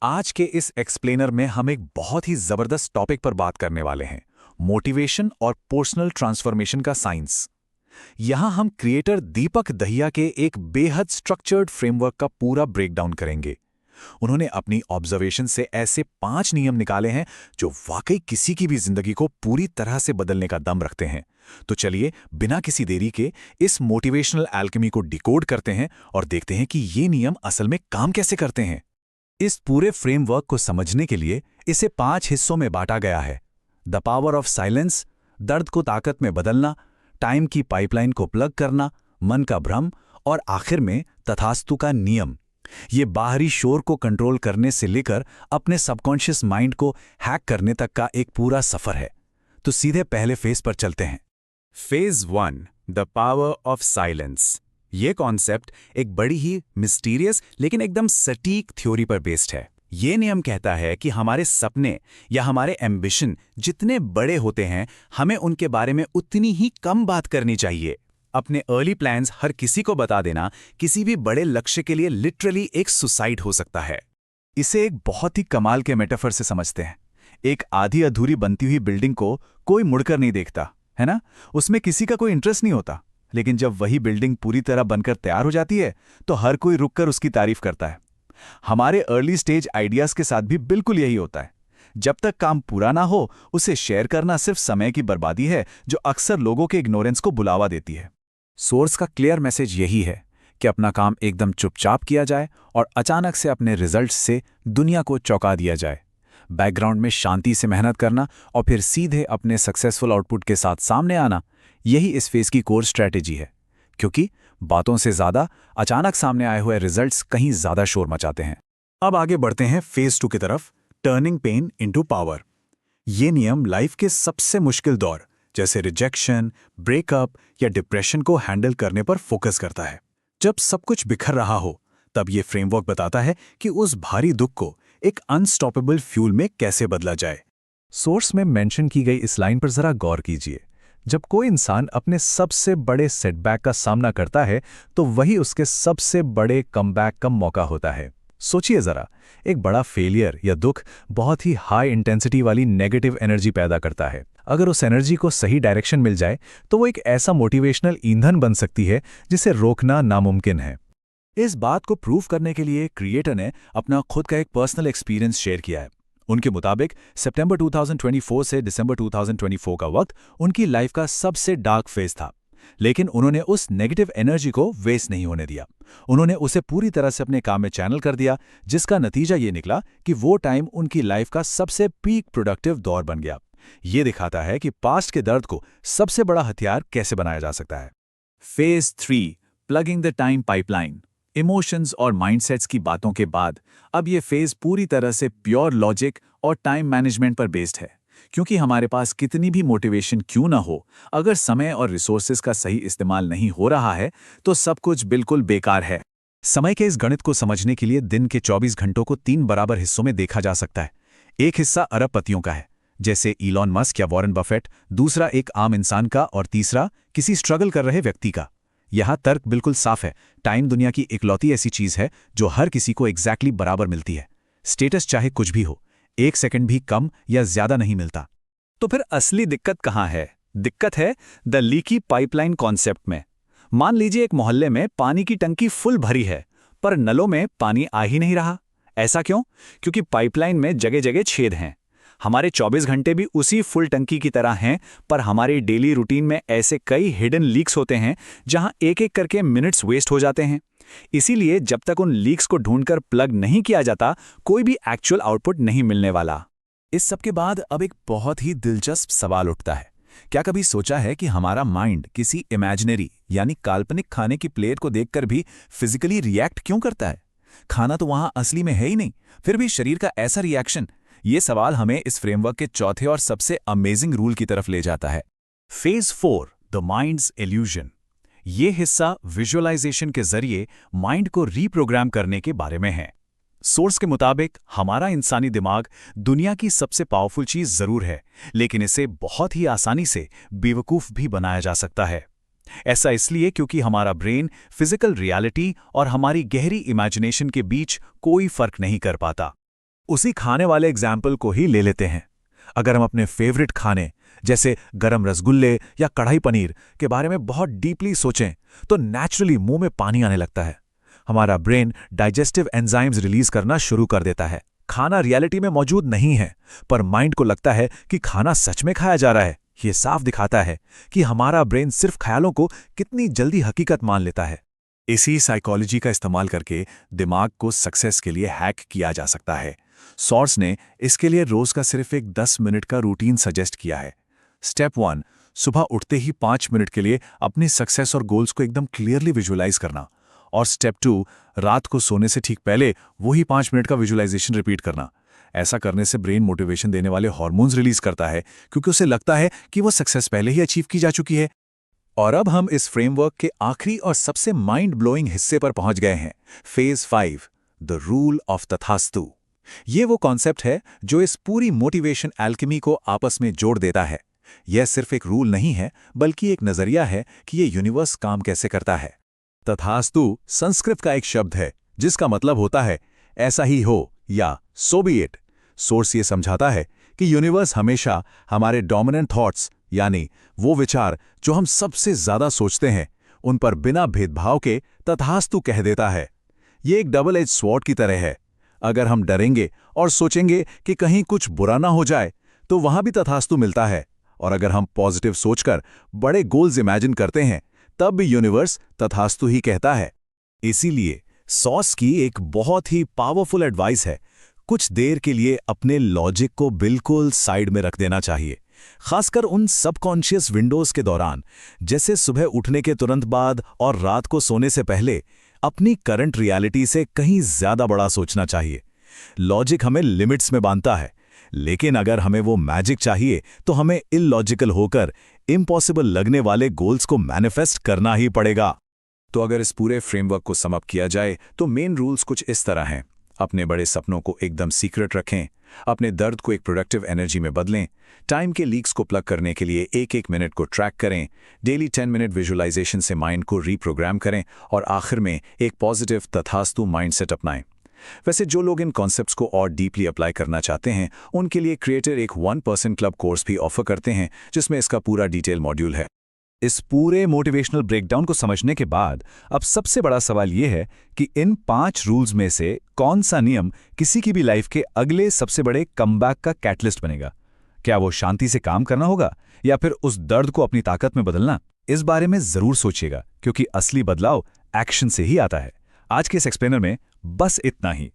आज के इस एक्सप्लेनर में हम एक बहुत ही जबरदस्त टॉपिक पर बात करने वाले हैं, मोटिवेशन और पर्सनल ट्रांसफॉर्मेशन का साइंस। यहां हम क्रिएटर दीपक दहिया के एक बेहद स्ट्रक्चर्ड फ्रेमवर्क का पूरा ब्रेकडाउन करेंगे। उन्होंने अपनी ऑब्जर्वेशन से ऐसे 5 नियम निकाले हैं जो वाकई किसी की भी जिंदगी को पूरी तरह से बदलने का दम रखते हैं। तो चलिए बिना किसी देरी के इस मोटिवेशनल एल्केमी को डिकोड करते हैं और देखते हैं कि ये नियम असल में काम कैसे करते हैं। इस पूरे फ्रेमवर्क को समझने के लिए इसे 5 हिस्सों में बांटा गया है। द पावर ऑफ साइलेंस, दर्द को ताकत में बदलना, टाइम की पाइपलाइन को प्लग करना, मन का भ्रम और आखिर में तथास्तु का नियम। ये बाहरी शोर को कंट्रोल करने से लेकर अपने सबकॉन्शियस माइंड को हैक करने तक का एक पूरा सफर है। तो सीधे पहले फेज पर चलते हैं। Phase 1, the power of silence. ये कॉन्सेप्ट एक बड़ी ही मिस्टीरियस लेकिन एकदम सटीक थ्योरी पर बेस्ड है। ये नियम कहता है कि हमारे सपने या हमारे एम्बिशन जितने बड़े होते हैं, हमें उनके बारे में उतनी ही कम बात करनी चाहिए। अपने अर्ली प्लान्स हर किसी को बता देना किसी भी बड़े लक्ष्य के लिए लिटरली एक सुसाइड हो सकता है। इसे एक बहुत ही कमाल के मेटाफर से समझते हैं। एक आधी अधूरी बनती हुई बिल्डिंग को कोई मुड़कर नहीं देखता, है ना? उसमें किसी का कोई इंटरेस्ट नहीं होता। लेकिन जब वही बिल्डिंग पूरी तरह बनकर तैयार हो जाती है तो हर कोई रुककर उसकी तारीफ करता है। हमारे अर्ली स्टेज आइडियाज के साथ भी बिल्कुल यही होता है। जब तक काम पूरा ना हो, उसे शेयर करना सिर्फ समय की बर्बादी है जो अक्सर लोगों के इग्नोरेंस को बुलावा देती है। सोर्स का क्लियर मैसेज यही है कि अपना काम एकदम चुपचाप किया जाए और अचानक से अपने रिजल्ट्स से दुनिया को चौंका दिया जाए। बैकग्राउंड में शांति से मेहनत करना और फिर सीधे अपने सक्सेसफुल आउटपुट के साथ सामने आना, यही इस फेज की कोर स्ट्रैटेजी है। क्योंकि बातों से ज्यादा अचानक सामने आए हुए रिजल्ट्स कहीं ज्यादा शोर मचाते हैं। अब आगे बढ़ते हैं फेज 2 की तरफ, टर्निंग पेन इनटू पावर। ये नियम लाइफ के सबसे मुश्किल दौर जैसे रिजेक्शन, ब्रेकअप या डिप्रेशन को हैंडल करने पर फोकस करता है। जब सब कुछ बिखर रहा हो, तब ये फ्रेमवर्क बताता है कि उस भारी दुख को एक अनस्टॉपेबल फ्यूल में कैसे बदला जाए। सोर्स में मेंशन की गई इस लाइन पर जरा गौर कीजिए। जब कोई इंसान अपने सबसे बड़े सेटबैक का सामना करता है तो वही उसके सबसे बड़े कमबैक का मौका होता है। सोचिए जरा, एक बड़ा फेलियर या दुख बहुत ही हाई इंटेंसिटी वाली नेगेटिव एनर्जी पैदा करता है। अगर उस एनर्जी को सही डायरेक्शन मिल जाए तो वो एक ऐसा मोटिवेशनल ईंधन बन सकती है जिसे रोकना नामुमकिन है। इस बात को प्रूव करने के लिए क्रिएटर ने अपना खुद का एक पर्सनल एक्सपीरियंस शेयर किया है। उनके मुताबिक सितंबर 2024 से दिसंबर 2024 का वक्त उनकी लाइफ का सबसे डार्क फेज था, लेकिन उन्होंने उस नेगेटिव एनर्जी को वेस्ट नहीं होने दिया। उन्होंने उसे पूरी तरह से अपने काम में चैनल कर दिया, जिसका नतीजा ये निकला कि वो टाइम उनकी लाइफ का सबसे पीक प्रोडक्टिव दौर बन गया। ये दिखाता है कि पास्ट के दर्द को सबसे बड़ा हथियार कैसे बनाया जा सकता है। Phase 3, plugging the time pipeline. Emotions और माइंडसेट्स की बातों के बाद अब ये फेज पूरी तरह से प्योर लॉजिक और टाइम मैनेजमेंट पर बेस्ड है। क्योंकि हमारे पास कितनी भी मोटिवेशन क्यों ना हो, अगर समय और रिसोर्सेज का सही इस्तेमाल नहीं हो रहा है तो सब कुछ बिल्कुल बेकार है। समय के इस गणित को समझने के लिए दिन के 24 घंटों को 3 बराबर हिस्सों में देखा जा सकता है। एक हिस्सा अरबपतियों का है, जैसे इलॉन मस्क या वॉरेन बफेट, दूसरा एक आम इंसान का और तीसरा किसी स्ट्रगल कर रहे व्यक्ति का। यहाँ तर्क बिल्कुल साफ है। टाइम दुनिया की इकलौती ऐसी चीज है जो हर किसी को एग्जैक्टली बराबर मिलती है। स्टेटस चाहे कुछ भी हो, 1 सेकंड भी कम या ज्यादा नहीं मिलता। तो फिर असली दिक्कत कहाँ है? दिक्कत है द लीकी पाइपलाइन कॉन्सेप्ट में। मान लीजिए एक मोहल्ले में पानी की टंकी फुल भरी है पर नलों में पानी आ ही नहीं रहा। ऐसा क्यों? क्योंकि पाइपलाइन में जगह जगह छेद हैं। हमारे 24 घंटे भी उसी फुल टंकी की तरह हैं, पर हमारी डेली रूटीन में ऐसे कई हिडन लीक्स होते हैं जहां एक एक करके मिनट्स वेस्ट हो जाते हैं। इसीलिए जब तक उन लीक्स को ढूंढकर प्लग नहीं किया जाता, कोई भी एक्चुअल आउटपुट नहीं मिलने वाला। इस सब के बाद अब एक बहुत ही दिलचस्प सवाल उठता है। क्या कभी सोचा है कि हमारा माइंड किसी इमेजिनरी यानी काल्पनिक खाने की प्लेट को देखकर भी फिजिकली रिएक्ट क्यों करता है? खाना तो वहां असली में है ही नहीं, फिर भी शरीर का ऐसा रिएक्शन। ये सवाल हमें इस फ्रेमवर्क के चौथे और सबसे अमेजिंग रूल की तरफ ले जाता है। Phase 4, the minds illusion. ये हिस्सा विजुअलाइजेशन के जरिए माइंड को रीप्रोग्राम करने के बारे में है। सोर्स के मुताबिक हमारा इंसानी दिमाग दुनिया की सबसे पावरफुल चीज जरूर है, लेकिन इसे बहुत ही आसानी से बेवकूफ भी बनाया जा सकता है। ऐसा इसलिए क्योंकि हमारा ब्रेन फिजिकल रियलिटी और हमारी गहरी इमेजिनेशन के बीच कोई फर्क नहीं कर पाता। उसी खाने वाले एग्जाम्पल को ही ले लेते हैं। अगर हम अपने फेवरेट खाने जैसे गरम रसगुल्ले या कढ़ाई पनीर के बारे में बहुत डीपली सोचें तो नेचुरली मुंह में पानी आने लगता है। हमारा ब्रेन डाइजेस्टिव एंजाइम्स रिलीज करना शुरू कर देता है। खाना रियलिटी में मौजूद नहीं है, पर माइंड को लगता है कि खाना सच में खाया जा रहा है। ये साफ दिखाता है कि हमारा ब्रेन सिर्फ ख्यालों को कितनी जल्दी हकीकत मान लेता है। इसी साइकोलॉजी का इस्तेमाल करके दिमाग को सक्सेस के लिए हैक किया जा सकता है। सोर्स ने इसके लिए रोज का सिर्फ एक 10 मिनट का रूटीन सजेस्ट किया है। स्टेप 1, सुबह उठते ही 5 मिनट के लिए अपनी सक्सेस और गोल्स को एकदम क्लियरली विजुअलाइज करना। और स्टेप 2, रात को सोने से ठीक पहले वही 5 मिनट का विजुअलाइजेशन रिपीट करना। ऐसा करने से ब्रेन मोटिवेशन देने वाले हार्मोन्स रिलीज करता है, क्योंकि उसे लगता है कि वो सक्सेस पहले ही अचीव की जा चुकी है। और अब हम इस फ्रेमवर्क के आखिरी और सबसे माइंड ब्लोइंग हिस्से पर पहुंच गए हैं, फेज 5, द रूल ऑफ तथास्तु। ये वो कॉन्सेप्ट है जो इस पूरी मोटिवेशन एल्केमी को आपस में जोड़ देता है। यह सिर्फ एक रूल नहीं है, बल्कि एक नजरिया है कि ये यूनिवर्स काम कैसे करता है। तथास्तु संस्कृत का एक शब्द है जिसका मतलब होता है ऐसा ही हो या सो बी इट। सोर्स ये समझाता है कि यूनिवर्स हमेशा हमारे डोमिनेंट थॉट्स, यानी वो विचार जो हम सबसे ज्यादा सोचते हैं, उन पर बिना भेदभाव के तथास्तु कह देता है। ये एक डबल एज स्वॉर्ड की तरह है। अगर हम डरेंगे और सोचेंगे कि कहीं कुछ बुरा ना हो जाए, तो वहां भी तथास्तु मिलता है। और अगर हम पॉजिटिव सोचकर बड़े गोल्स इमेजिन करते हैं, तब भी यूनिवर्स तथास्तु ही कहता है। इसीलिए सॉस की एक बहुत ही पावरफुल एडवाइस है, कुछ देर के लिए अपने लॉजिक को बिल्कुल साइड में रख देना चाहिए, खासकर उन सबकॉन्शियस विंडोज के दौरान, जैसे सुबह उठने के तुरंत बाद और रात को सोने से पहले। अपनी करंट रियलिटी से कहीं ज्यादा बड़ा सोचना चाहिए। लॉजिक हमें लिमिट्स में बांधता है, लेकिन अगर हमें वो मैजिक चाहिए तो हमें इलॉजिकल होकर इम्पॉसिबल लगने वाले गोल्स को मैनिफेस्ट करना ही पड़ेगा। तो अगर इस पूरे फ्रेमवर्क को सम अप किया जाए तो मेन रूल्स कुछ इस तरह हैं। अपने बड़े सपनों को एकदम सीक्रेट रखें, अपने दर्द को एक प्रोडक्टिव एनर्जी में बदलें, टाइम के लीक्स को प्लग करने के लिए एक मिनट को ट्रैक करें, डेली 10 मिनट विजुअलाइजेशन से माइंड को रीप्रोग्राम करें और आखिर में एक पॉजिटिव तथास्तु माइंडसेट अपनाएं। वैसे जो लोग इन कॉन्सेप्ट्स को और डीपली अप्लाई करना चाहते हैं, उनके लिए क्रिएटर एक 1% क्लब कोर्स भी ऑफर करते हैं, जिसमें इसका पूरा डिटेल मॉड्यूल है। इस पूरे मोटिवेशनल ब्रेकडाउन को समझने के बाद अब सबसे बड़ा सवाल यह है कि इन 5 रूल्स में से कौन सा नियम किसी की भी लाइफ के अगले सबसे बड़े कमबैक का कैटलिस्ट बनेगा। क्या वो शांति से काम करना होगा या फिर उस दर्द को अपनी ताकत में बदलना? इस बारे में जरूर सोचिएगा, क्योंकि असली बदलाव एक्शन से ही आता है। आज के इस एक्सप्लेनर में बस इतना ही।